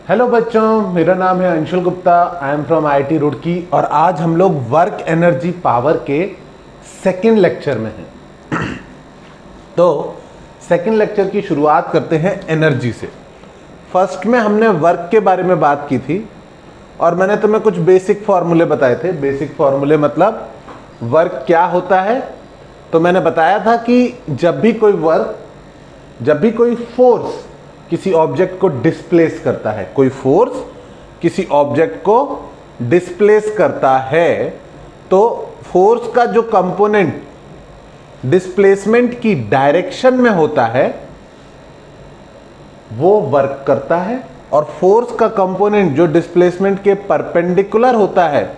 Hello बच्चों, मेरा नाम है Anshul Gupta. I am from IIT Roorkee और आज हम लोग वर्क एनर्जी पावर के सेकेंड लेक्चर में हैं। तो सेकेंड लेक्चर की शुरुआत करते हैं एनर्जी से। फर्स्ट में हमने वर्क के बारे में बात की थी और मैंने तुम्हें कुछ बेसिक फॉर्मूले बताए थे। बेसिक फॉर्मूले मतलब वर्क क्या होता है। तो मैंने बताया था कि जब भी कोई फोर्स किसी ऑब्जेक्ट को डिस्प्लेस करता है, कोई फोर्स किसी ऑब्जेक्ट को डिस्प्लेस करता है, तो फोर्स का जो कंपोनेंट डिस्प्लेसमेंट की डायरेक्शन में होता है वो वर्क करता है, और फोर्स का कंपोनेंट जो डिस्प्लेसमेंट के परपेंडिकुलर होता है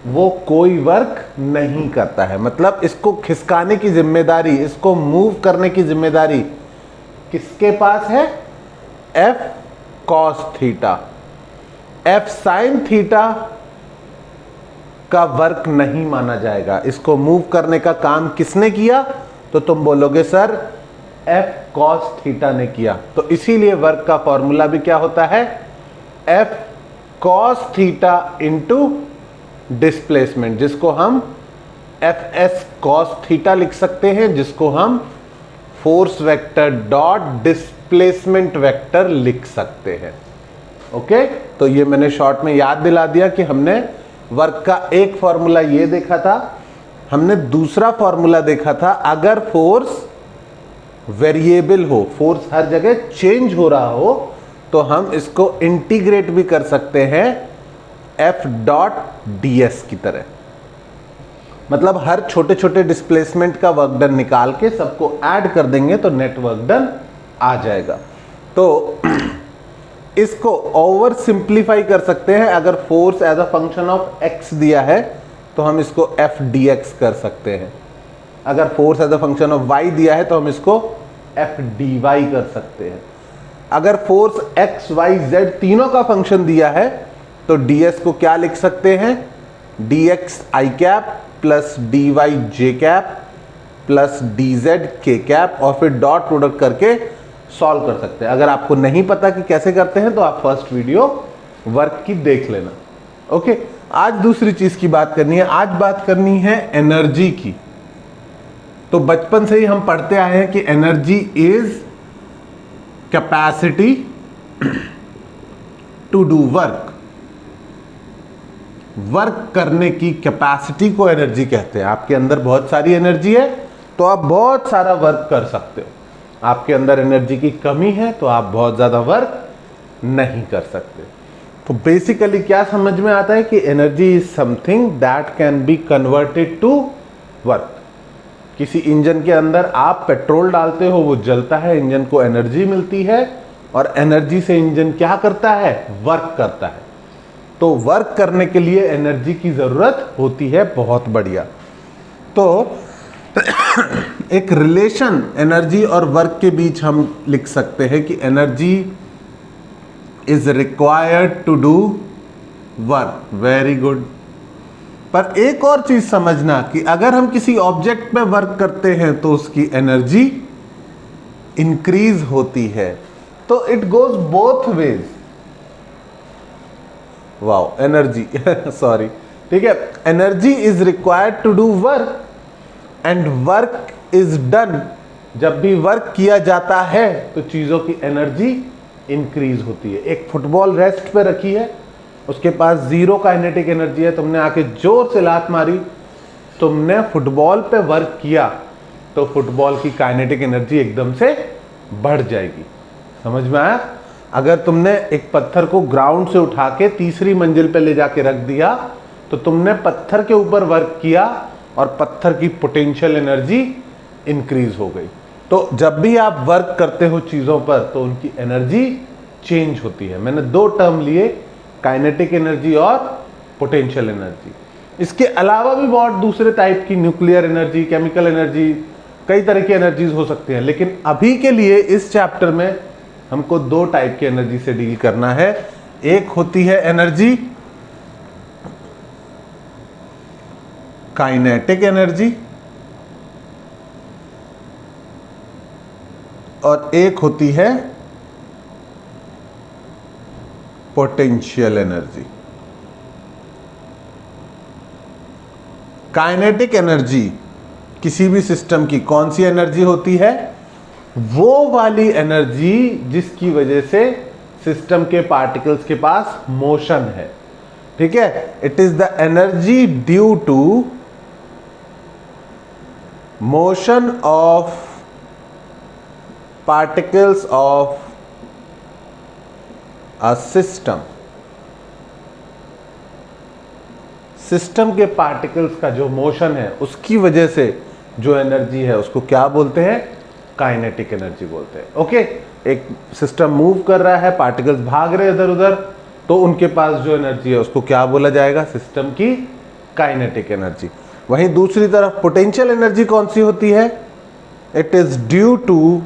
वो कोई वर्क नहीं करता है। मतलब इसको खिसकाने की जिम्मेदारी, इसको मूव करने की जिम्मेदारी किसके पास है? F cos theta. F sin theta का वर्क नहीं माना जाएगा। इसको मूव करने का काम किसने किया? तो तुम बोलोगे सर F cos थीटा ने किया। तो इसीलिए वर्क का फॉर्मूला भी क्या होता है? F cos theta into displacement, जिसको हम Fs cos थीटा लिख सकते हैं, जिसको हम force vector dot displacement vector लिख सकते हैं। ओके, तो ये मैंने शॉर्ट में याद दिला दिया कि हमने वर्क का एक फॉर्मूला ये देखा था। हमने दूसरा फॉर्मूला देखा था, अगर फोर्स वेरिएबल हो, फोर्स हर जगह चेंज हो रहा हो, तो हम इसको इंटीग्रेट भी कर सकते हैं F डॉट ds की तरह। मतलब हर छोटे छोटे डिस्प्लेसमेंट का वर्क डन निकाल के सबको ऐड कर देंगे तो नेट वर्क डन आ जाएगा। तो इसको ओवर सिंप्लीफाई कर सकते हैं। अगर force as a function of x दिया है तो हम इसको f dx कर सकते हैं। अगर force as a function of y दिया है तो हम इसको f dy कर सकते हैं। अगर फोर्स x y z तीनों का फंक्शन दिया है तो ds को क्या लिख सकते हैं? dx i cap plus dy j cap plus dz k cap, और फिर डॉट प्रोडक्ट करके सॉल्व कर सकते हैं। अगर आपको नहीं पता कि कैसे करते हैं तो आप फर्स्ट वीडियो वर्क की देख लेना। ओके, आज दूसरी चीज की बात करनी है। आज बात करनी है एनर्जी की। तो बचपन से ही हम पढ़ते आए हैं कि energy is capacity to do work. Work करने की कैपेसिटी को एनर्जी कहते हैं। आपके अंदर बहुत सारी एनर्जी है तो आप बहुत सारा वर्क कर सकते हो। आपके अंदर एनर्जी की कमी है तो आप बहुत ज़्यादा वर्क नहीं कर सकते। तो बेसिकली क्या समझ में आता है कि energy is something that can be converted to work. किसी इंजन के अंदर आप पेट्रोल डालते हो, वो जलता है, इंजन को एनर्जी मिलती है, और एनर्जी से इंजन क्या करता है? वर्क करता है। तो वर्क करने के लिए एनर्जी की ज़रूरत होती है। बहुत बढ़िया। तो एक रिलेशन एनर्जी और वर्क के बीच हम लिख सकते हैं कि energy is required to do work. Very good. पर एक और चीज समझना कि अगर हम किसी ऑब्जेक्ट पे वर्क करते हैं तो उसकी एनर्जी इंक्रीज होती है। तो it goes both ways. Wow, energy sorry, ठीक है। Energy is required to do work and work is done. जब भी वर्क किया जाता है तो चीजों की एनर्जी इंक्रीज होती है। एक फुटबॉल रेस्ट पे रखी है, उसके पास जीरो काइनेटिक एनर्जी है, तुमने आके जोर से लात मारी, तुमने फुटबॉल पे वर्क किया तो फुटबॉल की काइनेटिक एनर्जी एकदम से बढ़ जाएगी। समझ में आया? अगर तुमने एक पत्थर को ग्राउंड से उठा के तीसरी मंजिल पे ले जाके रख दिया तो तुमने पत्थर के ऊपर वर्क किया और पत्थर की पोटेंशियल एनर्जी इंक्रीज हो गई। तो जब भी आप वर्क करते हो चीज़ों पर तो उनकी एनर्जी चेंज होती है। मैंने दो टर्म लिए, काइनेटिक एनर्जी और पोटेंशियल एनर्जी। इसके अलावा भी बहुत दूसरे टाइप की, न्यूक्लियर एनर्जी, केमिकल एनर्जी, कई तरह की एनर्जीज हो सकती हैं। लेकिन अभी के लिए इस चैप्टर में हमको दो टाइप की एनर्जी से डील करना है। एक होती है एनर्जी काइनेटिक एनर्जी और एक होती है पोटेंशियल एनर्जी। काइनेटिक एनर्जी किसी भी सिस्टम की कौन सी एनर्जी होती है? वो वाली एनर्जी जिसकी वजह से सिस्टम के पार्टिकल्स के पास मोशन है। ठीक है, it is the energy due to motion of particles of a system. System के पार्टिकल्स का जो मोशन है उसकी वजह से जो एनर्जी है उसको क्या बोलते हैं? काइनेटिक एनर्जी बोलते हैं। ओके, एक सिस्टम मूव कर रहा है, पार्टिकल्स भाग रहे हैं इधर उधर, तो उनके पास जो एनर्जी है उसको क्या बोला जाएगा? सिस्टम की काइनेटिक एनर्जी। वहीं दूसरी तरफ पोटेंशियल एनर्जी कौन सी होती है? It is due to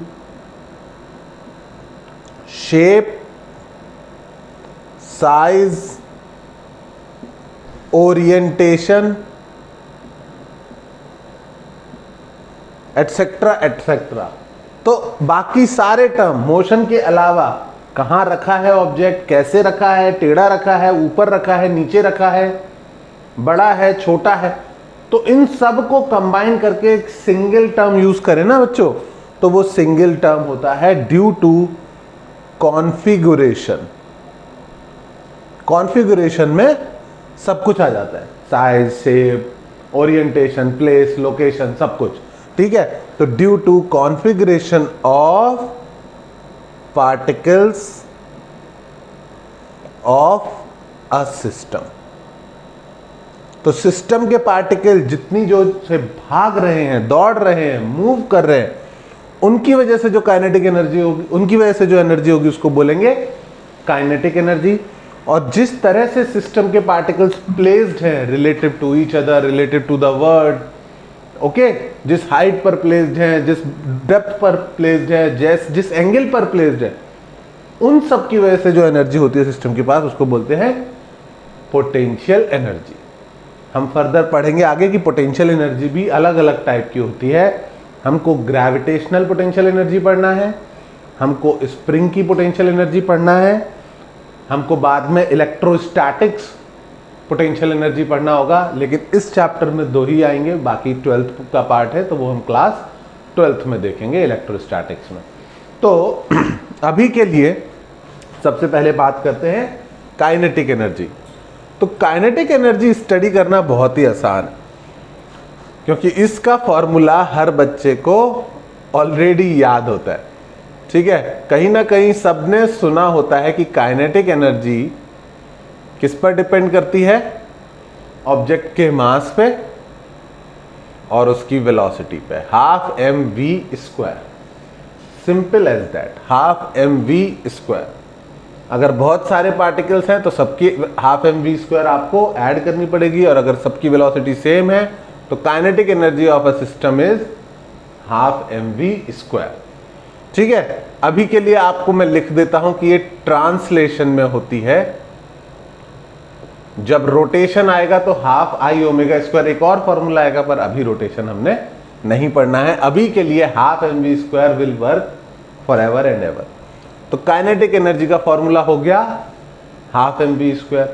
shape, size, orientation, et cetera et cetera. तो बाकी सारे टर्म मोशन के अलावा कहां रखा है ऑब्जेक्ट, कैसे रखा है, टेढ़ा रखा है, ऊपर रखा है, नीचे रखा है, बड़ा है, छोटा है, तो इन सब को कंबाइन करके एक सिंगल टर्म यूज करें ना बच्चों, तो वो सिंगल टर्म होता है ड्यू टू कॉन्फ़िगरेशन। कॉन्फ़िगरेशन में सब कुछ आ जाता है, size, shape, orientation, place, location, सब कुछ। ठीक है, तो due to configuration of particles of a system. तो सिस्टम के पार्टिकल जितनी जो से भाग रहे हैं, दौड़ रहे हैं, मूव कर रहे हैं, उनकी वजह से जो काइनेटिक एनर्जी होगी, उनकी वजह से जो एनर्जी होगी उसको बोलेंगे काइनेटिक एनर्जी। और जिस तरह से सिस्टम के पार्टिकल्स प्लेस्ड हैं relative to each other, relative to the world, okay, जिस हाइट पर प्लेस्ड हैं, जिस डेप्थ पर प्लेस्ड है, जिस एंगल पर प्लेस्ड है, उन सब की वजह से जो एनर्जी होती है सिस्टम के पास उसको बोलते हैं पोटेंशियल एनर्जी। हम फर्दर पढ़ेंगे आगे कि पोटेंशियल एनर्जी भी अलग अलग टाइप की होती है। हमको ग्रेविटेशनल पोटेंशियल एनर्जी पढ़ना है, हमको स्प्रिंग की पोटेंशियल एनर्जी पढ़ना है, हमको बाद में इलेक्ट्रोस्टैटिक्स पोटेंशियल एनर्जी पढ़ना होगा, लेकिन इस चैप्टर में 2 ही आएंगे, बाकी 12th का पार्ट है तो वो हम क्लास 12th में देखेंगे इलेक्ट्रोस्टैटिक्स में। तो अभी के लिए सबसे पहले बात करते हैं काइनेटिक एनर्जी। तो काइनेटिक एनर्जी स्टडी करना बहुत ही आसान है, क्योंकि इसका फॉर्मूला हर बच्चे को ऑलरेडी याद होता है। ठीक है, कहीं ना कहीं सबने सुना होता है कि काइनेटिक एनर्जी किस पर डिपेंड करती है? ऑब्जेक्ट के मास पे और उसकी वेलोसिटी पे, half mv²। Simple as that, half mv²। अगर बहुत सारे पार्टिकल्स हैं तो सबकी हाफ mv² आपको ऐड करनी पड़ेगी, और अगर सबकी वेलोसिटी सेम है तो kinetic energy of a system is half mv²। ठीक है, अभी के लिए आपको मैं लिख देता हूं कि ये ट्रांसलेशन में होती है। जब रोटेशन आएगा तो हाफ I⍵², एक और फॉर्मूला आएगा, पर अभी रोटेशन हमने नहीं पढ़ना है। अभी के लिए half mv² will work for ever and ever. तो काइनेटिक एनर्जी का फॉर्मूला हो गया हाफ mv²।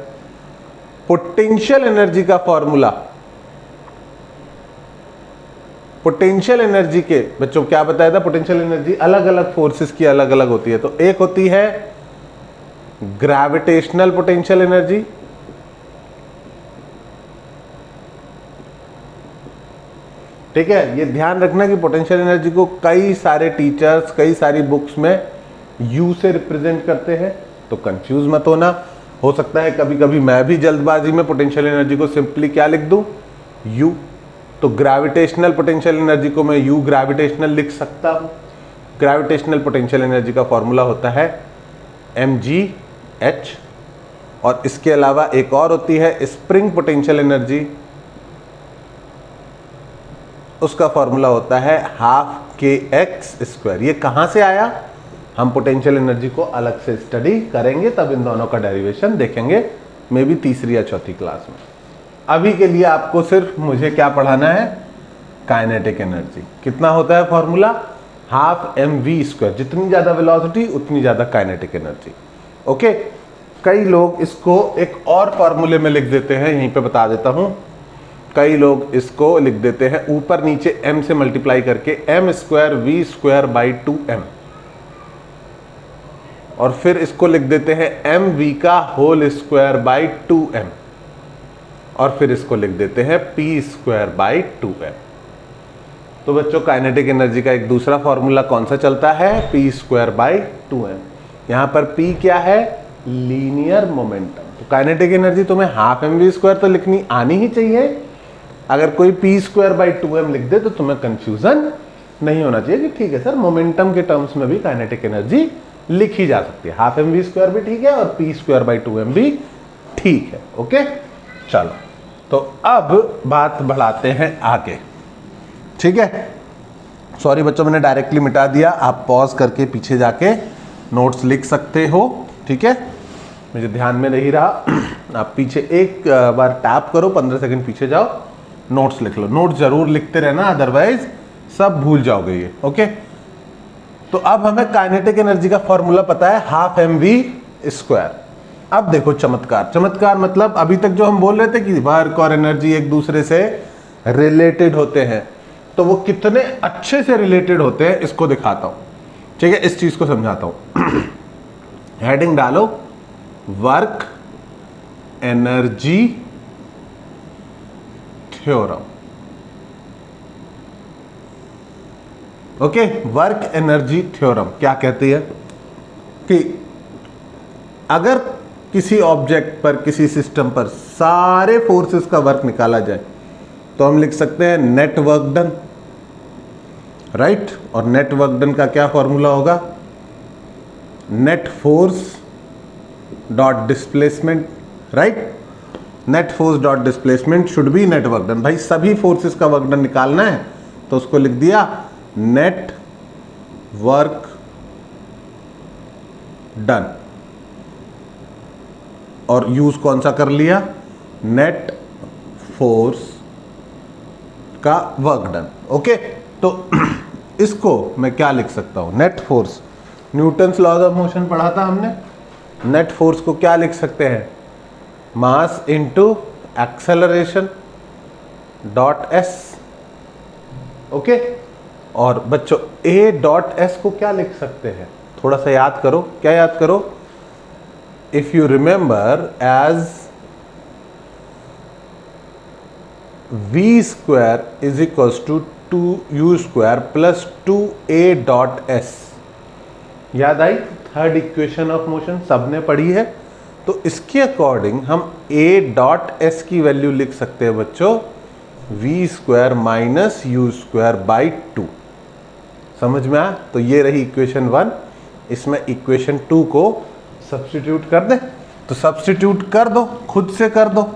पोटेंशियल एनर्जी का फॉर्मूला, पोटेंशियल एनर्जी के बच्चों क्या बताया था? पोटेंशियल एनर्जी अलग अलग फोर्सेस की अलग अलग होती है। तो एक होती है ग्रेविटेशनल पोटेंशियल एनर्जी, ठीक है। ये ध्यान रखना कि पोटेंशियल एनर्जी को कई सारे टीचर्स, कई सारी बुक्स में यू से रिप्रेजेंट करते हैं, तो कंफ्यूज मत होना। हो सकता है कभी कभी मैं भी जल्दबाजी में पोटेंशियल एनर्जी को सिंपली क्या लिख दूं? यू। तो ग्रेविटेशनल पोटेंशियल एनर्जी को मैं यू ग्रेविटेशनल लिख सकता हूं। ग्रेविटेशनल पोटेंशियल एनर्जी का फॉर्मूला होता है mgh। और इसके अलावा एक और होती है स्प्रिंग पोटेंशियल एनर्जी, उसका फॉर्मूला होता है हाफ kx²। ये कहां से आया? हम पोटेंशियल एनर्जी को अलग से स्टडी करेंगे, तब इन दोनों का डेरिवेशन देखेंगे, मे बी तीसरी या चौथी क्लास में। अभी के लिए आपको सिर्फ मुझे क्या पढ़ाना है? Kinetic energy. कितना होता है फॉर्मूला? Half mv²। जितनी ज्यादा वेलोसिटी उतनी ज्यादा काइनेटिक एनर्जी। ओके, कई लोग इसको एक और फॉर्मूले में लिख देते हैं, यहीं पे बता देता हूं। कई लोग इसको लिख देते हैं ऊपर नीचे m से मल्टीप्लाई करके m²v²/2m, और फिर इसको लिख देते हैं mv²/2m, और फिर इसको लिख देते हैं p²/2m। तो बच्चों काइनेटिक एनर्जी का एक दूसरा फॉर्मूला कौन सा चलता है? p²/2m। यहां पर p क्या है? Linear momentum. तो काइनेटिक एनर्जी तुम्हें हाफ mv² तो लिखनी आनी ही चाहिए। अगर कोई p²/2m लिख दे तो तुम्हें कंफ्यूजन नहीं होना चाहिए कि ठीक है सर, मोमेंटम के टर्म्स में भी काइनेटिक एनर्जी लिखी जा सकती है, हाफ mv² भी ठीक है और p²/2m भी ठीक है। ओके, चलो तो अब बात बढ़ाते हैं आगे। ठीक है, सॉरी बच्चों मैंने डायरेक्टली मिटा दिया, आप पॉज करके पीछे जाके नोट्स लिख सकते हो। ठीक है, मुझे ध्यान में नहीं रहा, आप पीछे एक बार टैप करो, 15 सेकंड पीछे जाओ, नोट्स लिख लो। नोट्स जरूर लिखते रहना, अदरवाइज सब भूल जाओगे ये। ओके, तो अब हमें काइनेटिक एनर्जी का फॉर्मूला पता है, हाफ mv²। अब देखो चमत्कार। चमत्कार मतलब अभी तक जो हम बोल रहे थे कि वर्क और एनर्जी एक दूसरे से रिलेटेड होते हैं, तो वो कितने अच्छे से रिलेटेड होते हैं इसको दिखाता हूं। ठीक है, इस चीज को समझाता हूं। हेडिंग डालो, work energy theorem. Okay, work energy theorem क्या कहती है कि अगर किसी ऑब्जेक्ट पर, किसी सिस्टम पर सारे फोर्सेस का वर्क निकाला जाए तो हम लिख सकते हैं नेट वर्क डन, राइट। और नेट वर्क डन का क्या फॉर्मूला होगा? Net force dot displacement, right. Net force dot displacement should be net work done. भाई सभी फोर्सेस का वर्क डन निकालना है तो उसको लिख दिया नेट वर्क डन, और यूज कौन सा कर लिया? नेट फोर्स का वर्क डन। ओके, तो इसको मैं क्या लिख सकता हूं? Net force, Newton's laws of motion पढ़ा था हमने। नेट फोर्स को क्या लिख सकते हैं? Mass into acceleration dot S. Okay, और बच्चों ए डॉट एस को क्या लिख सकते हैं? थोड़ा सा याद करो, क्या याद करो? If you remember as v² is equals to 2u² plus 2a dot S. याद आई? थर्ड इक्वेशन ऑफ मोशन सबने पढ़ी है। तो इसके अकॉर्डिंग हम a डॉट एस की वैल्यू लिख सकते हैं बच्चों v² माइनस u²/2। समझ में आया? तो ये रही इक्वेशन 1। इसमें इक्वेशन 2 को सब्स्टिट्यूट कर दे, तो सब्स्टिट्यूट कर दो, खुद से कर दो।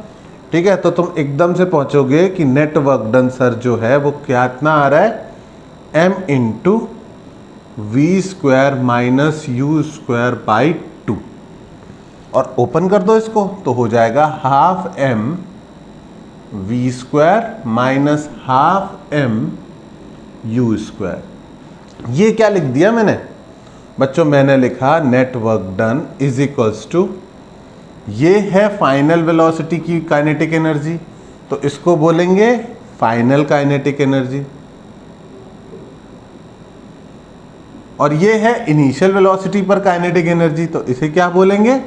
ठीक है, तो तुम एकदम से पहुंचोगे कि नेट वर्क डन सर जो है वो क्या इतना आ रहा है? m into v² minus u²/2, और ओपन कर दो इसको तो हो जाएगा half m v² minus half m u²। ये क्या लिख दिया मैंने बच्चों? मैंने लिखा net work done is equals to, ये है फाइनल वेलोसिटी की काइनेटिक एनर्जी, तो इसको बोलेंगे फाइनल काइनेटिक एनर्जी, और ये है इनिशियल वेलोसिटी पर काइनेटिक एनर्जी, तो इसे क्या बोलेंगे?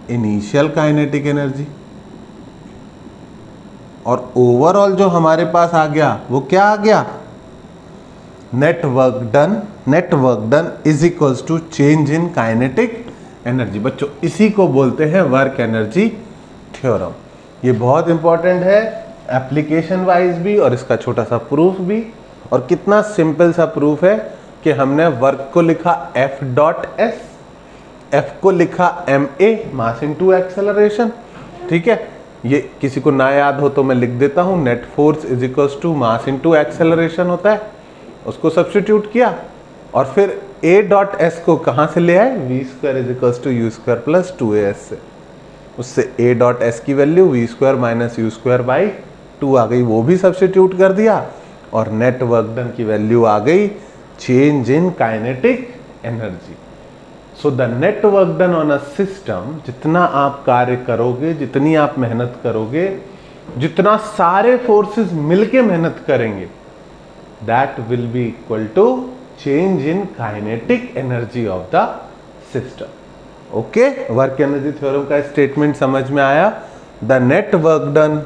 Initial kinetic energy. और ओवरऑल जो हमारे पास आ गया वो क्या आ गया? Net work done. Net work done is equals to change in kinetic energy. बच्चों इसी को बोलते हैं वर्क एनर्जी थ्योरम। ये बहुत इंपॉर्टेंट है एप्लीकेशन वाइज भी, और इसका छोटा सा प्रूफ भी। और कितना सिंपल सा प्रूफ है कि हमने वर्क को लिखा F डॉट एस, F को लिखा ma मास इनटू एक्सेलरेशन। ठीक है, ये किसी को ना याद हो तो मैं लिख देता हूं, net force is equals to mass into acceleration होता है, उसको सब्स्टिट्यूट किया, और फिर a डॉट एस को कहां से ले आए? v² is equals to u² plus 2as से। उससे a डॉट एस की वैल्यू v² माइनस u²/2 आ गई, वो भी सब्स्टिट्यूट कर दिया, और नेट वर्क डन की वैल्यू आ गई change in kinetic energy. So the net work done on a system, जितना आप कार्य करोगे, जितनी आप मेहनत करोगे, जितना सारे फोर्सेस मिलके मेहनत करेंगे, that will be equal to change in kinetic energy of the system. Okay, work energy theorem का स्टेटमेंट समझ में आया? The net work done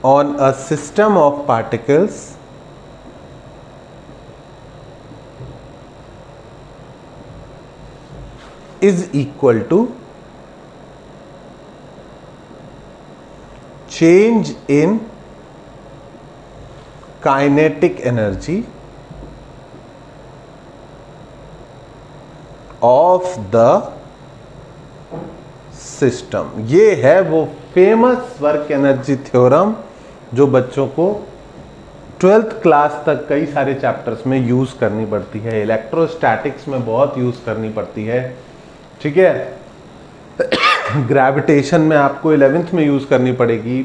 on a system of particles is equal to change in kinetic energy of the system. ये है वो famous work energy theorem जो बच्चों को 12th क्लास तक कई सारे चैप्टर्स में यूज करनी पड़ती है, इलेक्ट्रोस्टैटिक्स में बहुत यूज करनी पड़ती है, ठीक है, ग्रेविटेशन में आपको 11th में यूज करनी पड़ेगी,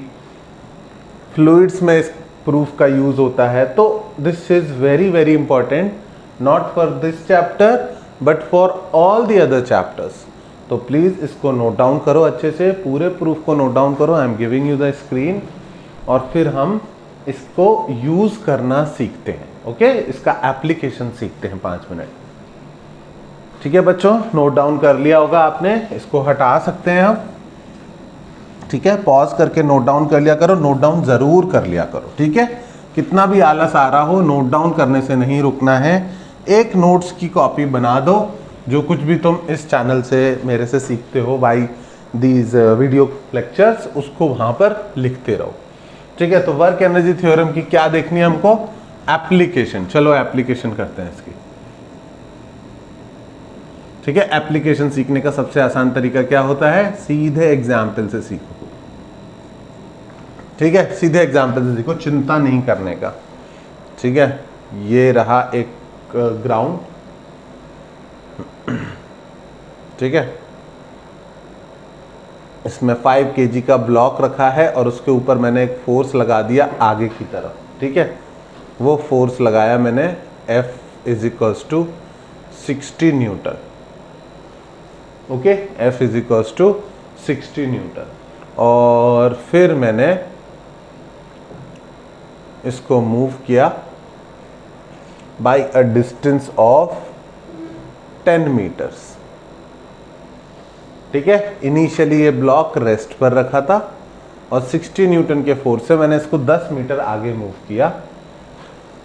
फ्लूइड्स में इस प्रूफ का यूज होता है। तो this is very very important, not for this chapter but for all the other chapters. तो प्लीज इसको नोट डाउन करो अच्छे से, पूरे प्रूफ को नोट डाउन करो। I am giving you the screen, और फिर हम इसको यूज करना सीखते हैं। ओके, इसका एप्लीकेशन सीखते हैं 5 मिनट। ठीक है बच्चों, नोट डाउन कर लिया होगा आपने, इसको हटा सकते हैं हम। ठीक है, पॉज करके नोट डाउन कर लिया करो, नोट डाउन जरूर कर लिया करो। ठीक है, कितना भी आलस आ रहा हो, नोट डाउन करने से नहीं रुकना है। एक नोट्स की कॉपी बना दो, जो कुछ भी तुम इस चैनल से मेरे से सीखते हो बाई दीज वीडियो लेक्चर्स, उसको वहां पर लिखते रहो। ठीक है, तो वर्क एनर्जी थ्योरम की क्या देखनी है हमको? एप्लीकेशन। चलो एप्लीकेशन करते हैं इसकी। ठीक है, एप्लीकेशन सीखने का सबसे आसान तरीका क्या होता है? सीधे एग्जाम्पल से सीखो। ठीक है, सीधे एग्जाम्पल से सीखो, चिंता नहीं करने का। ठीक है, ये रहा एक ग्राउंड, ठीक है, इसमें 5 kg का ब्लॉक रखा है और उसके ऊपर मैंने एक फोर्स लगा दिया आगे की तरफ। ठीक है, वो फोर्स लगाया मैंने F is equals to 60 newton. Okay, F is equals to 60 newton, और फिर मैंने इसको मूव किया by a distance of 10 metres. ठीक है, इनिशियली ये ब्लॉक रेस्ट पर रखा था और 60 न्यूटन के फोर्स से मैंने इसको 10 मीटर आगे मूव किया।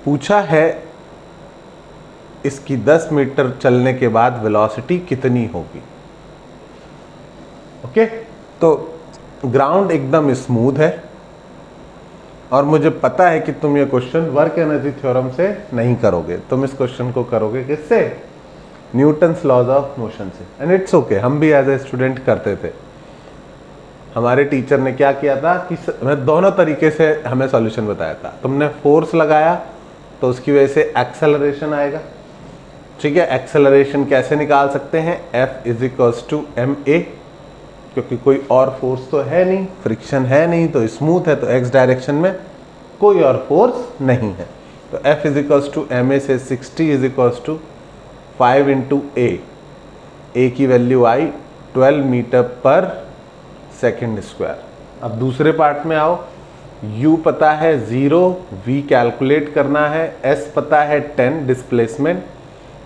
पूछा है इसकी 10 मीटर चलने के बाद वेलोसिटी कितनी होगी। ओके, तो ग्राउंड एकदम स्मूथ है और मुझे पता है कि तुम ये क्वेश्चन वर्क एनर्जी थ्योरम से नहीं करोगे, तुम इस क्वेश्चन को करोगे किससे? न्यूटन्स लॉज ऑफ मोशन से। एंड इट्स ओके, हम भी एज ए स्टूडेंट करते थे। हमारे टीचर ने क्या किया था कि दोनों तरीके से हमें सॉल्यूशन बताया था। तुमने फोर्स लगाया तो उसकी वजह से एक्सेलरेशन आएगा। ठीक है, एक्सेलरेशन कैसे निकाल सकते हैं? F is equals to ma, क्योंकि कोई और फोर्स तो है नहीं, फ्रिक्शन है नहीं, तो स्मूथ है, तो x डायरेक्शन में कोई और फोर्स नहीं है। तो F is equals to ma से 60 is equals to 5 into a की वैल्यू आई 12 मीटर पर सेकेंड स्क्वायर। अब दूसरे पार्ट में आओ, u पता है 0, v कैलकुलेट करना है, s पता है 10 डिस्प्लेसमेंट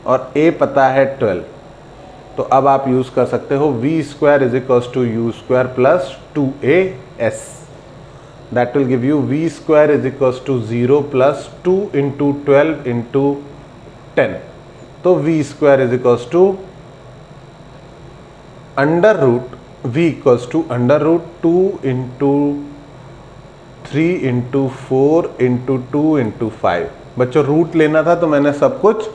और a पता है 12। तो अब आप यूज कर सकते हो v square is equals to u square plus 2as, that will give you v square is equals to 0 plus 2 into 12 into 10। तो v square is equals to under root v equals to under root 2 into 3 into 4 into 2 into 5। बच्चों root लेना था तो मैंने सब कुछ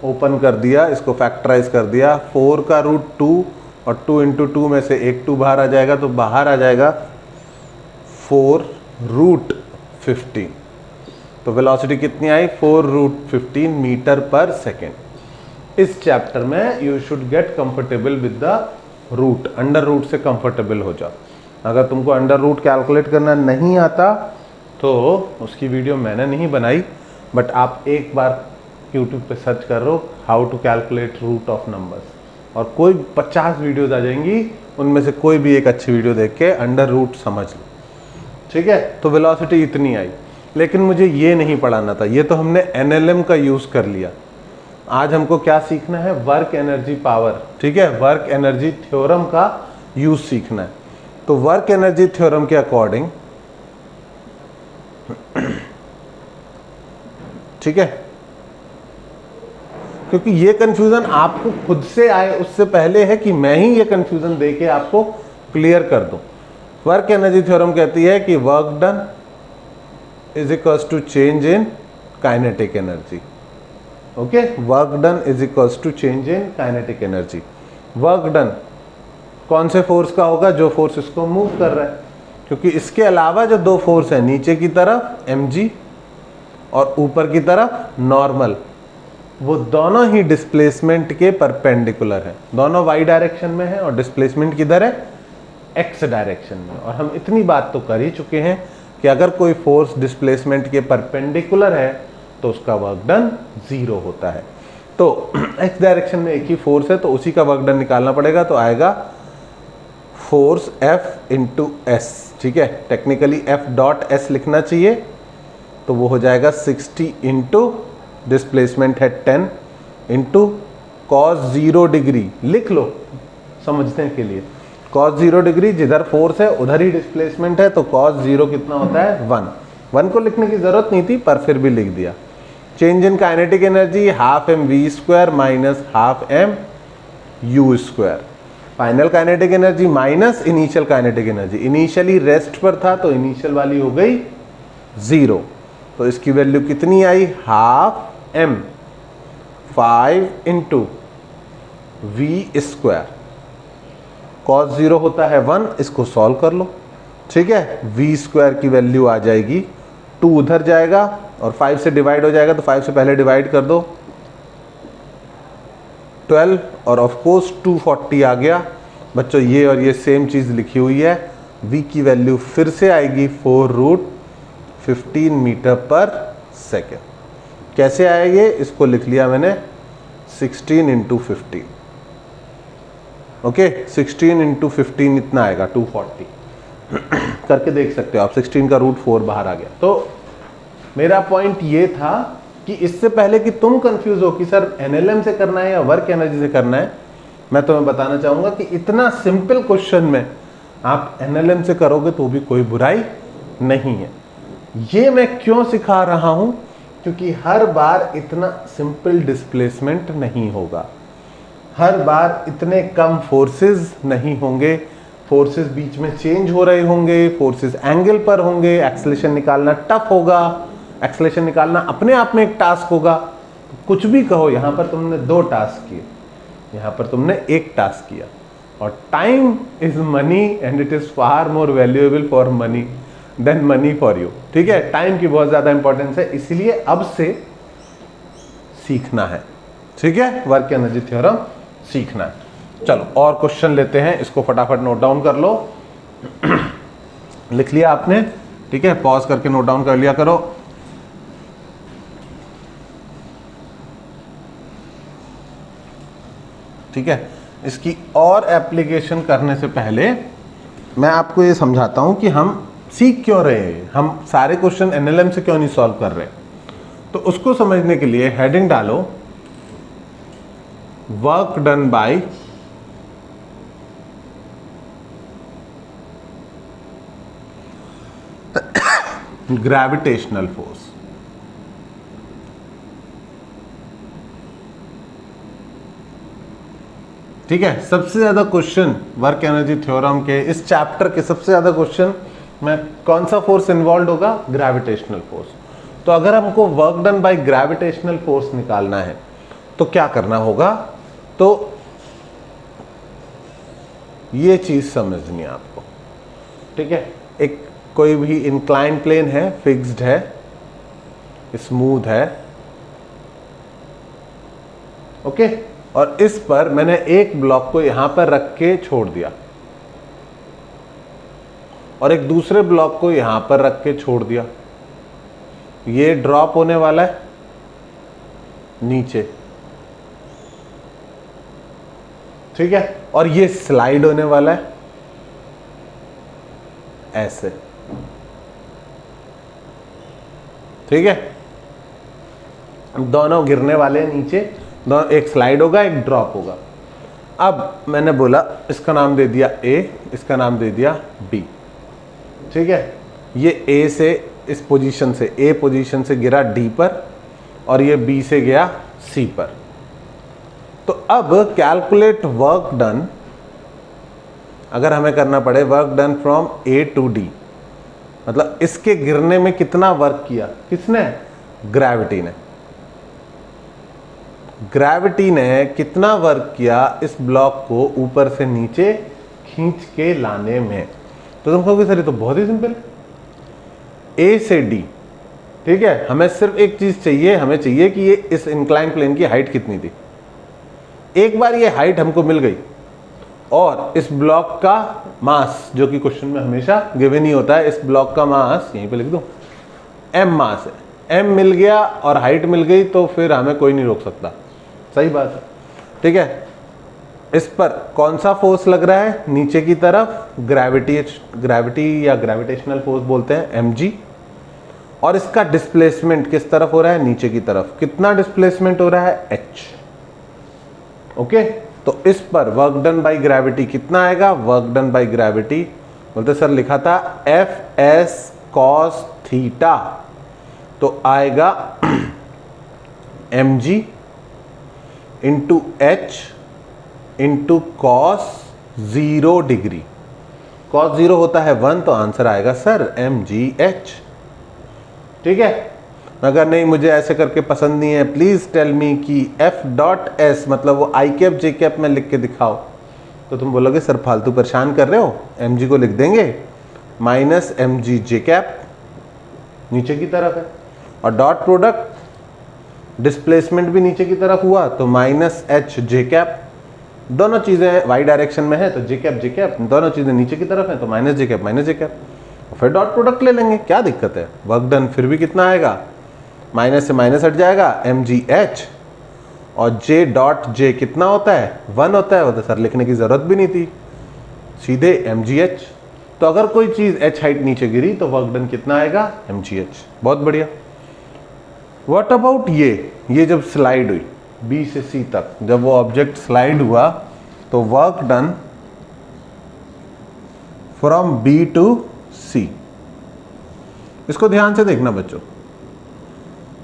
open कर दिया, इसको फैक्टराइज कर दिया। 4 का रूट 2 और 2 इंटू 2 में से एक 2 बाहर आ जाएगा, तो बाहर आ जाएगा 4 रूट 15। तो वेलोसिटी कितनी आई? 4 रूट 15 मीटर पर सेकेंड। इस चैप्टर में you should get comfortable with the root, under root से कंफर्टेबल हो जाओ। अगर तुमको अंडर रूट कैलकुलेट करना नहीं आता तो उसकी वीडियो मैंने नहीं बनाई, बट आप एक बार यूट्यूब पे सर्च कर लो how to calculate root of numbers, और कोई 50 वीडियोज आ जाएंगी, उनमें से कोई भी एक अच्छी वीडियो देख के अंडर रूट समझ लो। ठीक है, तो वेलोसिटी इतनी आई, लेकिन मुझे ये नहीं पढ़ाना था, ये तो हमने एनएलएम का यूज कर लिया। आज हमको क्या सीखना है? Work energy power. ठीक है, वर्क एनर्जी थ्योरम का यूज सीखना है। तो वर्क एनर्जी थ्योरम के अकॉर्डिंग, ठीक है, क्योंकि ये कंफ्यूजन आपको खुद से आए उससे पहले है कि मैं ही ये कंफ्यूजन देके आपको क्लियर कर दूं। वर्क एनर्जी थ्योरम कहती है कि work done is equals to change in kinetic energy. Okay, work done is equals to change in kinetic energy. Work done कौन से फोर्स का होगा? जो फोर्स इसको मूव कर रहा है, क्योंकि इसके अलावा जो दो फोर्स है, नीचे की तरफ mg और ऊपर की तरफ नॉर्मल, वो दोनों ही डिस्प्लेसमेंट के परपेंडिकुलर है, दोनों y डायरेक्शन में है और डिस्प्लेसमेंट किधर है? x डायरेक्शन में। और हम इतनी बात तो कर ही चुके हैं कि अगर कोई फोर्स डिस्प्लेसमेंट के परपेंडिकुलर है तो उसका वर्क डन 0 होता है। तो x डायरेक्शन में एक ही फोर्स है तो उसी का वर्क डन निकालना पड़ेगा, तो आएगा फोर्स F इंटू एस। ठीक है, टेक्निकली F डॉट एस लिखना चाहिए, तो वो हो जाएगा 60 इंटू डिस्प्लेसमेंट है 10 इंटू कॉस 0 डिग्री। लिख लो समझने के लिए, कॉस 0 डिग्री, जिधर फोर्स है उधर ही डिस्प्लेसमेंट है, तो कॉस 0 कितना होता है? 1 को लिखने की जरूरत नहीं थी पर फिर भी लिख दिया। Change in kinetic energy half mv² minus half mu²। Final kinetic energy minus initial kinetic energy, initially rest पर था तो इनिशियल वाली हो गई 0, तो इसकी वैल्यू कितनी आई? Half m 5 into v²। cos 0 होता है 1, इसको सॉल्व कर लो। ठीक है, v² की वैल्यू आ जाएगी 2 उधर जाएगा और 5 से डिवाइड हो जाएगा, तो 5 से पहले डिवाइड कर दो 12, और ऑफ कोर्स 240 आ गया। बच्चों ये और ये सेम चीज़ लिखी हुई है। v की वैल्यू फिर से आएगी 4√15 मीटर पर सेकेंड। कैसे आएगी? इसको लिख लिया मैंने 16 इंटू 15। ओके, 16 इंटू 15 इतना आएगा 240। करके देख सकते हो आप, 16 का √4 बाहर आ गया। तो मेरा पॉइंट ये था कि इससे पहले कि तुम कंफ्यूज हो कि सर एनएलएम से करना है या वर्क एनर्जी से करना है, मैं तुम्हें बताना चाहूंगा कि इतना सिंपल क्वेश्चन में आप एनएलएम से करोगे तो भी कोई बुराई नहीं है। ये मैं क्यों सिखा रहा हूं? क्योंकि हर बार इतना सिंपल डिस्प्लेसमेंट नहीं होगा, हर बार इतने कम फोर्सेस नहीं होंगे, फोर्सेस बीच में चेंज हो रहे होंगे, फोर्सेस एंगल पर होंगे, एक्सेलेरेशन निकालना टफ होगा, एक्सेलेरेशन निकालना अपने आप में एक टास्क होगा। कुछ भी कहो, यहाँ पर तुमने 2 टास्क किए, यहाँ पर तुमने 1 टास्क किया, और time is money and it is far more valuable for money than money for you. ठीक है, टाइम की बहुत ज्यादा इंपॉर्टेंस है, इसलिए अब से सीखना है। ठीक है, वर्क एनर्जी थ्योरम सीखना है। चलो और क्वेश्चन लेते हैं, इसको फटाफट नोट डाउन कर लो। लिख लिया आपने? ठीक है, पॉज करके नोट डाउन कर लिया करो। ठीक है, इसकी और एप्लीकेशन करने से पहले मैं आपको ये समझाता हूं कि हम सीख क्यों रहे हैं, हम सारे क्वेश्चन एनएलएम से क्यों नहीं सॉल्व कर रहे। तो उसको समझने के लिए हेडिंग डालो work done by gravitational force. ठीक है, सबसे ज्यादा क्वेश्चन वर्क एनर्जी थ्योरम के इस चैप्टर के सबसे ज्यादा क्वेश्चन में कौन सा फोर्स इन्वॉल्व होगा? Gravitational force. तो अगर हमको work done by gravitational force निकालना है तो क्या करना होगा? तो ये चीज समझनी है आपको। ठीक है, एक कोई भी इंक्लाइन प्लेन है, फिक्स्ड है, स्मूथ है, ओके, और इस पर मैंने एक ब्लॉक को यहां पर रख के छोड़ दिया और एक दूसरे ब्लॉक को यहां पर रख के छोड़ दिया। ये ड्रॉप होने वाला है नीचे, ठीक है, और ये स्लाइड होने वाला है ऐसे, ठीक है। दोनों गिरने वाले हैं नीचे, दोनों, एक स्लाइड होगा एक ड्रॉप होगा। अब मैंने बोला इसका नाम दे दिया A, इसका नाम दे दिया B, ठीक है। ये A से इस पोजीशन से, A पोजीशन से गिरा D पर और ये B से गया C पर। तो अब कैलकुलेट वर्क डन, अगर हमें करना पड़े work done from A to D, मतलब इसके गिरने में कितना वर्क किया, किसने, ग्रेविटी ने। ग्रेविटी ने कितना वर्क किया इस ब्लॉक को ऊपर से नीचे खींच के लाने में। तो तुम कहोगे सर ये तो बहुत ही सिंपल, A से D, ठीक है। हमें सिर्फ एक चीज चाहिए, हमें चाहिए कि ये इस इंक्लाइन प्लेन की हाइट कितनी थी। एक बार ये हाइट हमको मिल गई और इस ब्लॉक का मास, जो कि क्वेश्चन में हमेशा गिवन ही होता है, इस ब्लॉक का मास यहीं पे लिख दूं, m मास है, m मिल गया और हाइट मिल गई तो फिर हमें कोई नहीं रोक सकता, सही बात है, ठीक है। इस पर कौन सा फोर्स लग रहा है, नीचे की तरफ ग्रेविटी या ग्रेविटेशनल फोर्स बोलते हैं mg, और इसका डिस्प्लेसमेंट किस तरफ हो रहा है, नीचे की तरफ। कितना डिस्प्लेसमेंट हो रहा है, h, ओके। तो इस पर वर्क डन बाय ग्रेविटी कितना आएगा, वर्क डन बाय ग्रेविटी बोलते सर लिखा था Fs cos थीटा, तो आएगा mg into h into cos 0 degree. Cos 0 होता है 1, तो आंसर आएगा सर mgh, ठीक है। अगर नहीं मुझे ऐसे करके पसंद नहीं है, प्लीज टेल मी कि F डॉट S मतलब वो I कैप J कैप में लिख के दिखाओ, तो तुम बोलोगे सर फालतू परेशान कर रहे हो, mg को लिख देंगे माइनस mg J कैप नीचे की तरफ है, और डॉट प्रोडक्ट डिस्प्लेसमेंट भी नीचे की तरफ हुआ तो माइनस h J कैप, दोनों चीजें y डायरेक्शन में है तो J कैप, दोनों चीजें नीचे की तरफ है तो माइनस J कैप, फिर डॉट प्रोडक्ट ले लेंगे, क्या दिक्कत है। वर्क डन फिर भी कितना आएगा, माइनस से माइनस हट जाएगा mgh, और j डॉट j कितना होता है, 1 होता है, वो तो सर लिखने की जरूरत भी नहीं थी, सीधे mgh। तो अगर कोई चीज h हाइट नीचे गिरी तो वर्क डन कितना आएगा, mgh, बहुत बढ़िया। व्हाट अबाउट ये जब स्लाइड हुई B से C तक, जब वो ऑब्जेक्ट स्लाइड हुआ तो work done from B to C, इसको ध्यान से देखना बच्चों।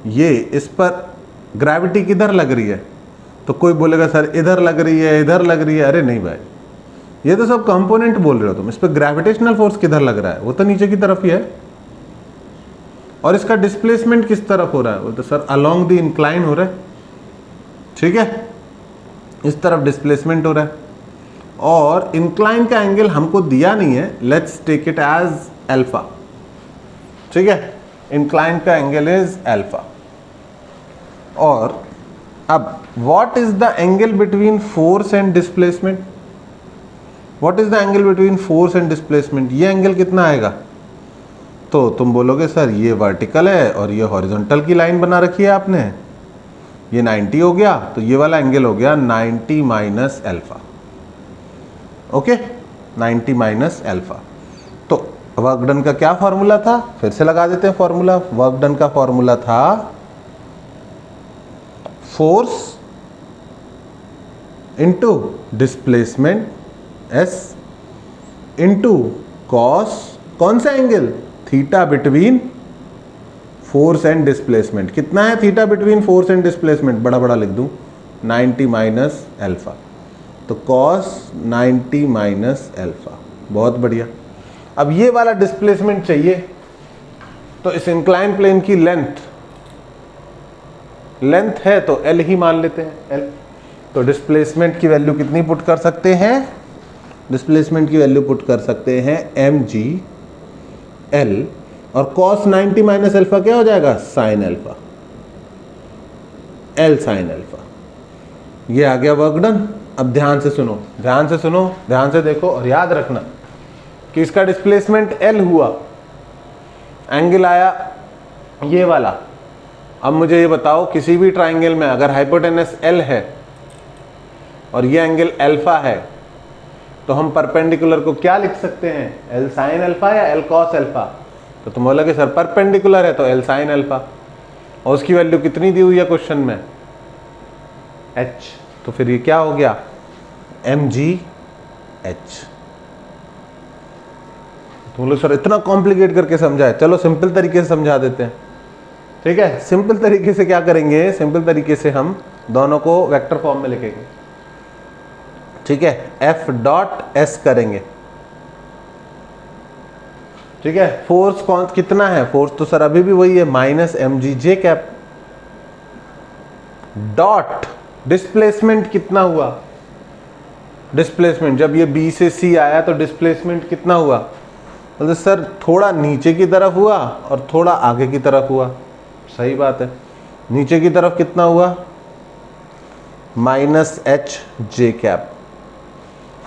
ये इस पर ग्रेविटी किधर लग रही है, तो कोई बोलेगा सर इधर लग रही है, इधर लग रही है, अरे नहीं भाई, ये तो सब कंपोनेंट बोल रहे हो तुम, इस पर ग्रेविटेशनल फोर्स किधर लग रहा है, वो तो नीचे की तरफ ही है। और इसका डिस्प्लेसमेंट किस तरफ हो रहा है, वो तो सर अलोंग द इंक्लाइन हो रहा है, ठीक है, इस तरफ डिस्प्लेसमेंट हो रहा है। और इंक्लाइन का एंगल हमको दिया नहीं है, let's take it as alpha, ठीक है, इंक्लाइन का एंगल इज अल्फा। और अब what is the angle between force and displacement, what is the angle between force and displacement, ये एंगल कितना आएगा। तो तुम बोलोगे सर ये वर्टिकल है और ये हॉरिजॉन्टल की लाइन बना रखी है आपने, ये 90 हो गया, तो ये वाला एंगल हो गया 90 minus alpha, okay, 90 minus alpha. तो वर्क डन का क्या फॉर्मूला था, फिर से लगा देते हैं फॉर्मूला। वर्क डन का फॉर्मूला था force into displacement S into cos, कौन सा angle, theta between force and displacement. कितना है theta between force and displacement, बड़ा बड़ा लिख दूं, 90 माइनस अल्फा, तो कॉस 90 माइनस अल्फा, बहुत बढ़िया। अब ये वाला डिस्प्लेसमेंट चाहिए, तो इस इंक्लाइन प्लेन की लेंथ है तो L ही मान लेते हैं, L। तो डिस्प्लेसमेंट की वैल्यू कितनी पुट कर सकते हैं, डिस्प्लेसमेंट की वैल्यू पुट कर सकते हैं mg L, और cos 90 माइनस अल्फा क्या हो जाएगा, sine alpha, L sine alpha. ये आ गया वर्क डन। अब ध्यान से सुनो, ध्यान से सुनो, ध्यान से देखो, और याद रखना कि इसका डिस्प्लेसमेंट L हुआ, एंगल आया ये वाला। अब मुझे ये बताओ, किसी भी ट्राइंगल में अगर हाइपोटेनस एल है और ये एंगल अल्फा है, तो हम परपेंडिकुलर को क्या लिख सकते हैं, एल साइन अल्फा या एल कॉस अल्फा। तो तुम बोलोगे सर परपेंडिकुलर है तो एल साइन अल्फा, और उसकी वैल्यू कितनी दी हुई है क्वेश्चन में, एच। तो फिर ये क्या हो गया, एम जी एच। तुम लोग सर इतना कॉम्प्लिकेट करके समझाए, चलो सिंपल तरीके से समझा देते हैं। ठीक है, सिंपल तरीके से क्या करेंगे, सिंपल तरीके से हम दोनों को वेक्टर फॉर्म में लिखेंगे। ठीक है, एफ डॉट एस करेंगे। ठीक है, फोर्स कौन कितना है, फोर्स तो सर अभी भी वही है, माइनस एम जी जे कैप। डॉट डिस्प्लेसमेंट कितना हुआ, डिस्प्लेसमेंट जब ये बी से सी आया तो डिस्प्लेसमेंट कितना हुआ, मतलब सर थोड़ा नीचे की तरफ हुआ और थोड़ा आगे की तरफ हुआ। सही बात है, नीचे की तरफ कितना हुआ, माइनस एच जे कैप।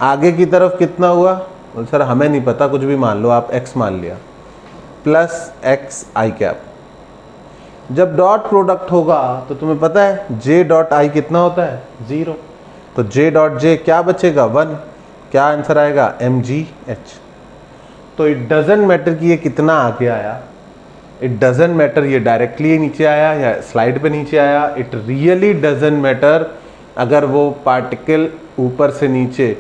आगे की तरफ कितना हुआ, बोल सर हमें नहीं पता, कुछ भी मान लो आप, एक्स मान लिया, प्लस एक्स आई कैप। जब डॉट प्रोडक्ट होगा तो तुम्हें पता है जे डॉट आई कितना होता है, 0। तो जे डॉट जे क्या बचेगा, 1। क्या आंसर आएगा, एम जी एच। तो इट डजेंट मैटर कि ये कितना आगे आया, इट डजेंट मैटर ये डायरेक्टली नीचे आया या स्लाइड पे नीचे आया, इट रियली डजेंट मैटर अगर वो पार्टिकल ऊपर से नीचे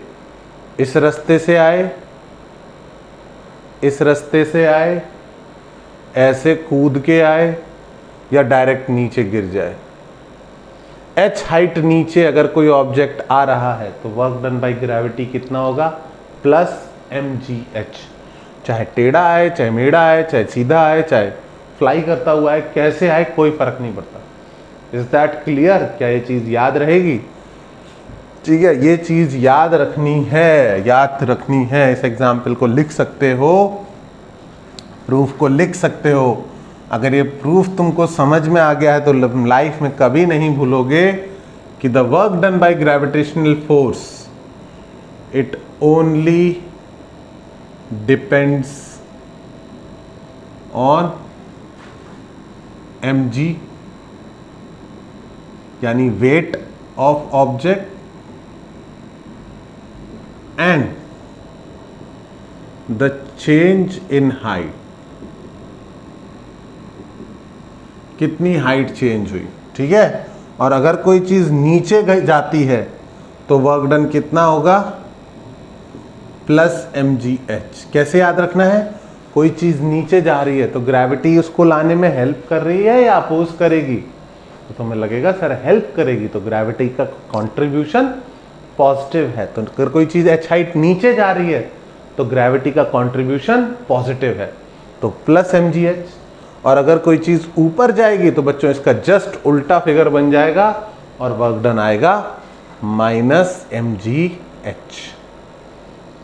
इस रास्ते से आए, इस रास्ते से आए, ऐसे कूद के आए, या डायरेक्ट नीचे गिर जाए। h हाइट नीचे अगर कोई ऑब्जेक्ट आ रहा है तो वर्क डन बाय ग्रेविटी कितना होगा, प्लस एम जी एच। चाहे टेढ़ा आए, चाहे मेढ़ा आए, चाहे सीधा आए, चाहे फ्लाई करता हुआ आए, कैसे आए कोई फर्क नहीं पड़ता। इज दैट क्लियर, क्या ये चीज याद रहेगी। ठीक है, ये चीज याद रखनी है, याद रखनी है। इस एग्जाम्पल को लिख सकते हो, प्रूफ को लिख सकते हो। अगर ये प्रूफ तुमको समझ में आ गया है तो लाइफ में कभी नहीं भूलोगे कि the work done by gravitational force it only depends on M G, यानी weight of object, and the change in height. कितनी हाइट चेंज हुई, ठीक है। और अगर कोई चीज नीचे जाती है तो वर्क डन कितना होगा, प्लस एम जी एच। कैसे याद रखना है, कोई चीज नीचे जा रही है तो ग्रेविटी उसको लाने में हेल्प कर रही है या अपोज करेगी, तो तुम्हें लगेगा सर हेल्प करेगी, तो ग्रेविटी का कंट्रीब्यूशन पॉजिटिव है। तो अगर कोई चीज एच हाइट नीचे जा रही है तो ग्रेविटी का कंट्रीब्यूशन पॉजिटिव है, तो प्लस एम जी एच। और अगर कोई चीज ऊपर जाएगी तो बच्चों इसका जस्ट उल्टा फिगर बन जाएगा और वर्क डन आएगा माइनस एम जी एच।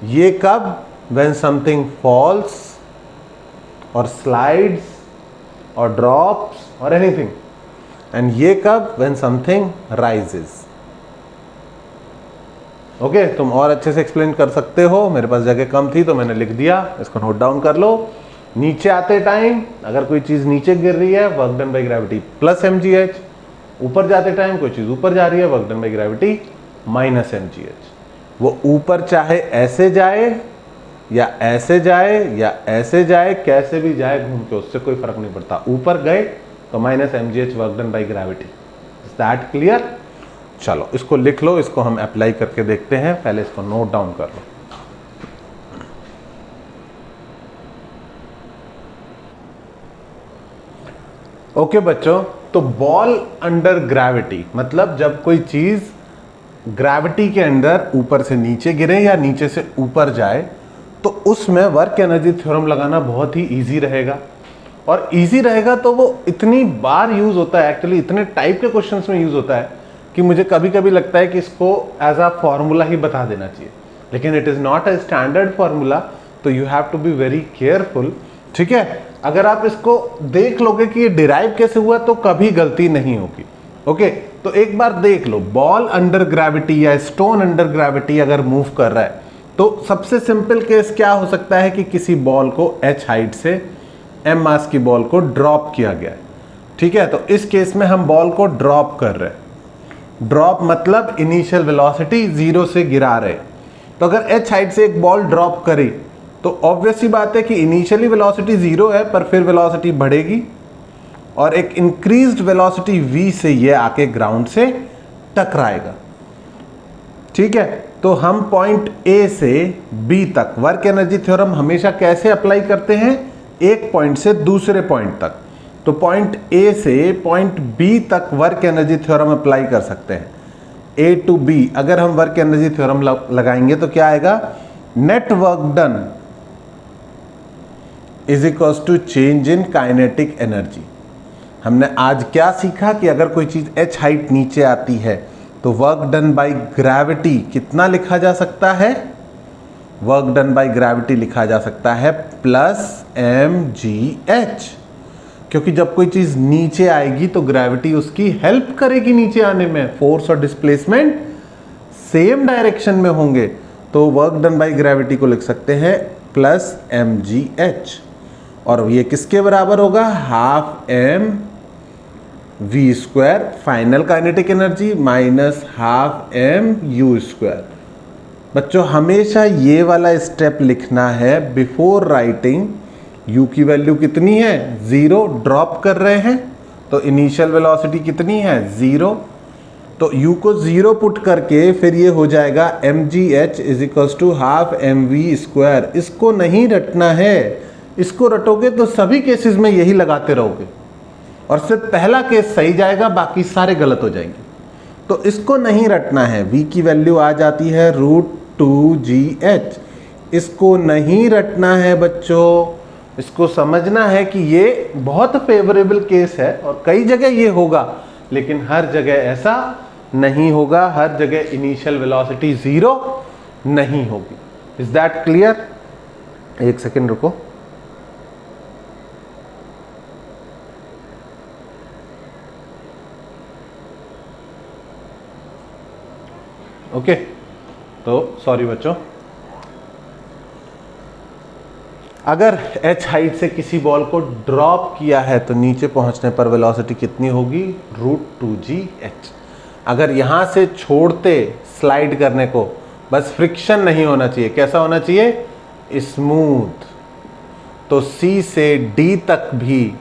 ये कब, व्हेन समथिंग फॉल्स और स्लाइड्स और ड्रॉप्स और एनीथिंग, एंड ये कब, व्हेन समथिंग राइजेस। ओके, तुम और अच्छे से एक्सप्लेन कर सकते हो, मेरे पास जगह कम थी तो मैंने लिख दिया, इसको नोट डाउन कर लो। नीचे आते टाइम अगर कोई चीज नीचे गिर रही है, work done by gravity plus M G H. ऊपर जाते टाइम कोई चीज ऊपर जा रही है, work done by gravity minus M G H. वो ऊपर चाहे ऐसे जाए या ऐसे जाए या ऐसे जाए, कैसे भी जाए घूम के, उससे कोई फर्क नहीं पड़ता। ऊपर गए तो minus M G H work done by gravity. Is that clear. चलो इसको लिख लो, इसको हम अप्लाई करके देखते हैं, पहले इसको नोट डाउन कर लो। ओके बच्चों, तो बॉल अंडर ग्रेविटी मतलब जब कोई चीज ग्रेविटी के अंदर ऊपर से नीचे गिरे या नीचे से ऊपर जाए तो उसमें वर्क एनर्जी थ्योरम लगाना बहुत ही इजी रहेगा। और इजी रहेगा तो वो इतनी बार यूज होता है, एक्चुअली इतने टाइप के क्वेश्चंस में यूज होता है कि मुझे कभी कभी लगता है कि इसको एज अ फॉर्मूला ही बता देना चाहिए, लेकिन it is not a standard formula, तो you have to be very careful. ठीक है, अगर आप इसको देख लोगे कि ये डिराइव कैसे हुआ तो कभी गलती नहीं होगी। ओके, तो एक बार देख लो, बॉल अंडर ग्रेविटी या स्टोन अंडर ग्रेविटी अगर मूव कर रहा है तो सबसे सिंपल केस क्या हो सकता है कि किसी बॉल को h हाइट से m मास की बॉल को ड्रॉप किया गया है। ठीक है, तो इस केस में हम बॉल को ड्रॉप कर रहे हैं। ड्रॉप मतलब इनिशियल वेलोसिटी 0 से गिरा रहे। तो अगर h हाइट से एक बॉल ड्रॉप करी तो ऑब्वियस सी बात है कि इनिशियली वेलोसिटी 0 है, पर फिर वेलोसिटी बढ़ेगी और एक इंक्रीज्ड वेलोसिटी v से ये आके ग्राउंड से टकराएगा। ठीक है, तो हम पॉइंट A से B तक वर्क एनर्जी थ्योरम हमेशा कैसे अप्लाई करते हैं? एक पॉइंट से दूसरे पॉइंट तक। तो पॉइंट A से पॉइंट B तक वर्क एनर्जी थ्योरम अप्लाई कर सकते हैं। A to B अगर हम वर्क एनर्जी थ्योरम लगाएंगे तो क्या आएगा? Net work done is equals to change in kinetic energy. हमने आज क्या सीखा कि अगर कोई चीज h हाइट नीचे आती है तो वर्क डन बाय ग्रेविटी कितना लिखा जा सकता है? वर्क डन बाय ग्रेविटी लिखा जा सकता है प्लस mgh, क्योंकि जब कोई चीज नीचे आएगी तो ग्रेविटी उसकी हेल्प करेगी नीचे आने में। फोर्स और डिस्प्लेसमेंट सेम डायरेक्शन में होंगे, तो वर्क डन बाय ग्रेविटी को लिख सकते हैं प्लस mgh, और ये किसके बराबर होगा? Half m v square final kinetic energy minus half m u square. बच्चों हमेशा ये वाला स्टेप लिखना है बिफोर राइटिंग u की वैल्यू कितनी है? 0, ड्रॉप कर रहे हैं तो इनिशियल वेलोसिटी कितनी है? 0। तो u को 0 पुट करके फिर ये हो जाएगा mgh is equals to half mv square. इसको नहीं रटना है, इसको रटोगे तो सभी केसेस में यही लगाते रहोगे और सिर्फ पहला केस सही जाएगा, बाकी सारे गलत हो जाएंगे। तो इसको नहीं रटना है। v की वैल्यू आ जाती है √2gh। इसको नहीं रटना है बच्चों, इसको समझना है कि ये बहुत फेवरेबल केस है और कई जगह ये होगा, लेकिन हर जगह ऐसा नहीं होगा। हर जगह इनिशियल वेलोसिटी 0 नहीं होगी। Is that clear? एक सेकेंड रुको। ओके, तो सॉरी बच्चों, अगर h हाइट से किसी बॉल को ड्रॉप किया है तो नीचे पहुंचने पर वेलोसिटी कितनी होगी? √2gh। अगर यहां से छोड़ते स्लाइड करने को, बस फ्रिक्शन नहीं होना चाहिए। कैसा होना चाहिए? स्मूथ। तो C से D तक भी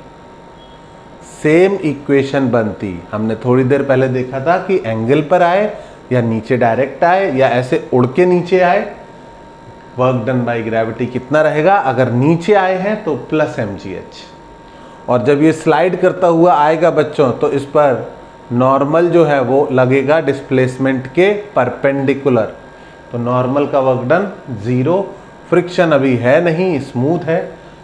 सेम इक्वेशन बनती। हमने थोड़ी देर पहले देखा था कि एंगल पर आए या नीचे डायरेक्ट आए या ऐसे उड़ के नीचे आए, वर्क डन बाय ग्रेविटी कितना रहेगा? अगर नीचे आए हैं तो प्लस mgh, और जब ये स्लाइड करता हुआ आएगा बच्चों तो इस पर नॉर्मल जो है वो लगेगा डिस्प्लेसमेंट के परपेंडिकुलर। तो नॉर्मल का वर्क डन 0, फ्रिक्शन अभी है नहीं, स्मूथ है,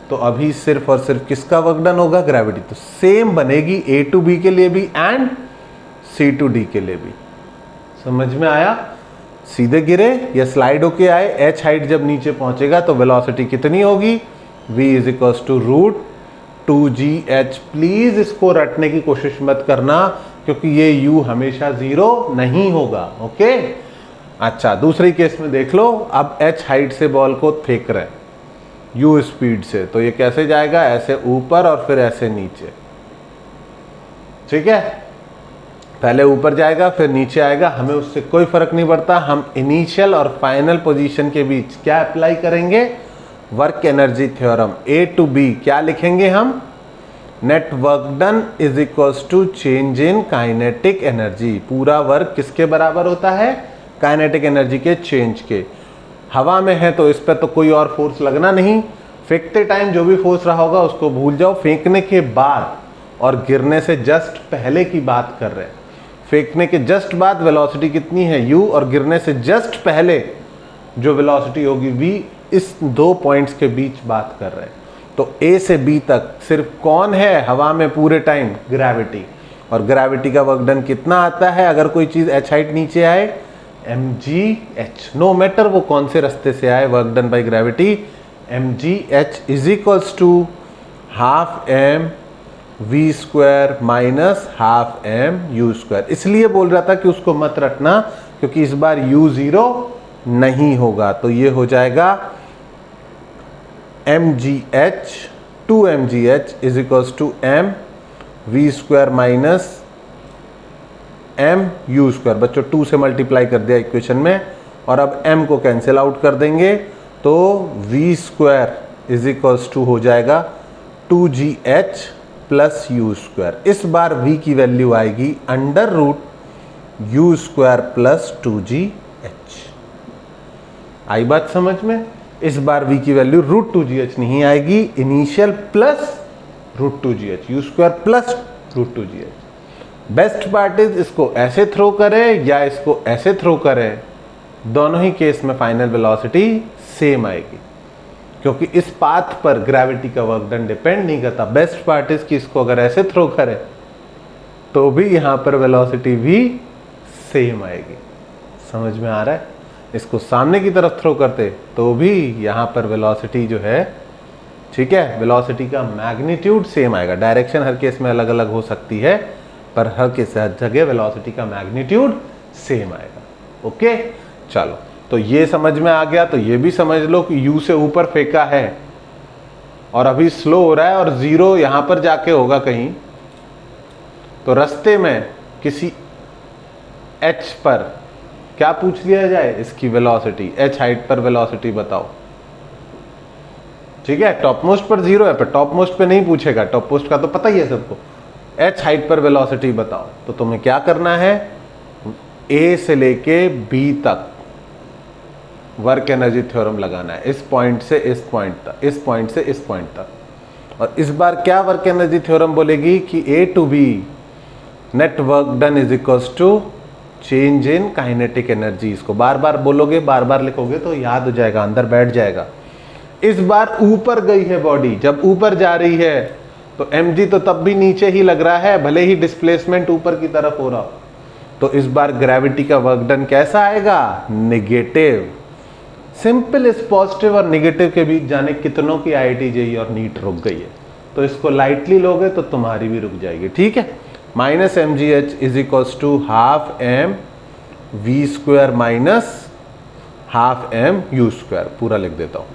तो अभी सिर्फ और सिर्फ किसका वर्क डन होगा? ग्रेविटी। तो सेम बनेगी A to B के लिए भी एंड C to D के लिए भी। समझ में आया? सीधे गिरे या स्लाइड होके आए, h हाइट जब नीचे पहुंचेगा तो वेलोसिटी कितनी होगी? v is equals to √2gh। Please इसको रटने की कोशिश मत करना, क्योंकि ये u हमेशा 0 नहीं होगा। ओके, अच्छा दूसरी केस में देख लो। अब h हाइट से बॉल को फेंक रहे हैं u स्पीड से, तो ये कैसे जाएगा? ऐसे ऊपर और फिर ऐसे नीचे। ठीक है, पहले ऊपर जाएगा फिर नीचे आएगा, हमें उससे कोई फर्क नहीं पड़ता। हम इनिशियल और फाइनल पोजीशन के बीच क्या अप्लाई करेंगे? Work energy theorem. A to B क्या लिखेंगे हम? Net work done is equals to change in kinetic energy. पूरा वर्क किसके बराबर होता है? काइनेटिक एनर्जी के चेंज के। हवा में है तो इस पर तो कोई और फोर्स लगना नहीं, फेंकते टाइम जो भी फोर्स रहा होगा उसको भूल जाओ। फेंकने के बाद और गिरने से जस्ट पहले की बात कर रहे हैं। फेंकने के जस्ट बाद वेलोसिटी कितनी है? u, और गिरने से जस्ट पहले जो वेलोसिटी होगी v, इस दो पॉइंट्स के बीच बात कर रहे हैं। तो A से B तक सिर्फ कौन है हवा में पूरे टाइम? ग्रेविटी। और ग्रेविटी का वर्क डन कितना आता है अगर कोई चीज h हाइट नीचे आए? mgh। नो मैटर वो कौन से रास्ते से आए, work done by gravity mgh is equals to half m v square minus half m u square. इसलिए बोल रहा था कि उसको मत रखना, क्योंकि इस बार u 0 नहीं होगा। तो ये हो जाएगा mgh 2mgh is equals to m v square minus m u square. बच्चों 2 से मल्टीप्लाई कर दिया इक्वेशन में और अब m को कैंसिल आउट कर देंगे तो v square is equals to हो जाएगा 2gh प्लस यू स्क्वायर। इस बार v की वैल्यू आएगी under root you square plus 2gh। आई बात समझ में? इस बार v की वैल्यू रूट 2gh नहीं आएगी, initial plus root 2gh, U square plus root 2gh। Best part is इसको ऐसे थ्रो करें या इसको ऐसे थ्रो करें, दोनों ही केस में फाइनल वेलोसिटी सेम आएगी, क्योंकि इस पाथ पर ग्रेविटी का वर्क डन डिपेंड नहीं करता। बेस्ट पार्ट इज कि इसको अगर ऐसे थ्रो करें तो भी यहां पर वेलोसिटी भी सेम आएगी। समझ में आ रहा है? इसको सामने की तरफ थ्रो करते तो भी यहां पर वेलोसिटी जो है, ठीक है, वेलोसिटी का मैग्नीट्यूड सेम आएगा। डायरेक्शन हर केस में अलग अलग हो सकती है, पर हर केस हर जगह वेलोसिटी का मैग्नीट्यूड सेम आएगा। ओके, चलो, तो ये समझ में आ गया। तो ये भी समझ लो कि u से ऊपर फेंका है और अभी स्लो हो रहा है और 0 यहां पर जाके होगा कहीं, तो रास्ते में किसी h पर क्या पूछ लिया जाए, इसकी वेलोसिटी, h हाइट पर वेलोसिटी बताओ। ठीक है, टॉप मोस्ट पर 0 है, पर टॉप मोस्ट पे नहीं पूछेगा, टॉप मोस्ट का तो पता ही है सबको। h हाइट पर वेलोसिटी बताओ, तो तुम्हें क्या करना है, a से लेके b तक वर्क एनर्जी थ्योरम लगाना है, इस पॉइंट से इस पॉइंट तक, इस पॉइंट से इस पॉइंट तक। और इस बार क्या वर्क एनर्जी थ्योरम बोलेगी कि a to b net work done is equals to change in kinetic energy. इसको बार बार बोलोगे, बार बार लिखोगे तो याद हो जाएगा, अंदर बैठ जाएगा। इस बार ऊपर गई है बॉडी, जब ऊपर जा रही है तो mg तो तब भी नीचे ही लग रहा है, भले ही डिस्प्लेसमेंट ऊपर की तरफ हो रहा हो। तो इस बार ग्रेविटी का वर्क डन कैसा आएगा, नेगेटिव। सिंपल, इस पॉजिटिव और नेगेटिव के बीच जाने कितनों की IIT JEE और नीट रुक गई है, तो इसको लाइटली लोगे तो तुम्हारी भी रुक जाएगी। ठीक है, minus mgh is equals to half m v square minus half m u square, पूरा लिख देता हूं।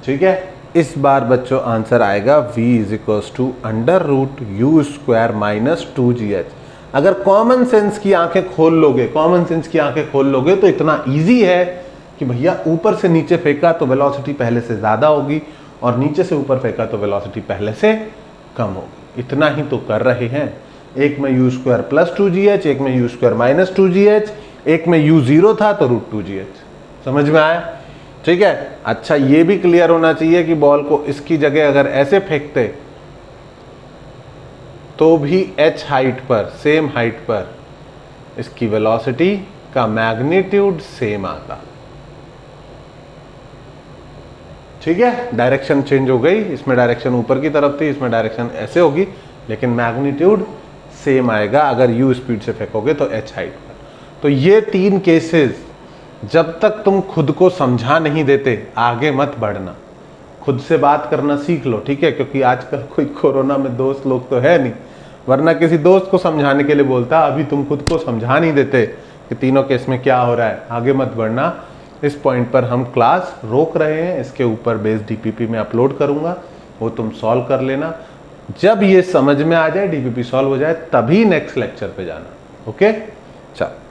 ठीक है, इस बार बच्चों आंसर आएगा v is equals to under root you square minus 2gh। अगर कॉमन सेंस की आंखें खोल लोगे, कॉमन सेंस की आंखें खोल लोगे तो इतना इजी है कि भैया ऊपर से नीचे फेंका तो वेलोसिटी पहले से ज्यादा होगी और नीचे से ऊपर फेंका तो वेलोसिटी पहले से कम होगी। इतना ही तो कर रहे हैं। एक में यू स्क्वायर प्लस 2gh, एक में यू स्क्वायर माइनस 2gh, एक में u 0 था तो रूट 2gh। समझ में आया? ठीक है, अच्छा, ये भी क्लियर होना चाहिए कि बॉल को इसकी जगह अगर ऐसे फेंकते तो भी h हाइट पर, सेम हाइट पर, इसकी वेलोसिटी का मैग्नीट्यूड सेम आता। ठीक है, डायरेक्शन चेंज हो गई, इसमें डायरेक्शन ऊपर की तरफ थी, इसमें डायरेक्शन ऐसे होगी, लेकिन मैग्नीट्यूड सेम आएगा अगर u स्पीड से फेंकोगे तो h हाइट पर। तो ये 3 केसेस जब तक तुम खुद को समझा नहीं देते आगे मत बढ़ना, खुद से बात करना सीख लो। ठीक है, क्योंकि आजकल कोई कोरोना में दोस्त लोग तो है नहीं, वरना किसी दोस्त को समझाने के लिए बोलता, अभी तुम खुद को समझा नहीं देते कि तीनों केस में क्या हो रहा है, आगे मत बढ़ना। इस पॉइंट पर हम क्लास रोक रहे हैं, इसके ऊपर बेस DPP में अपलोड करूंगा, वो तुम सॉल्व कर लेना। जब ये समझ में आ जाए, DPP सॉल्व हो जाए, तभी नेक्स्ट लेक्चर पे जाना। ओके, चलो।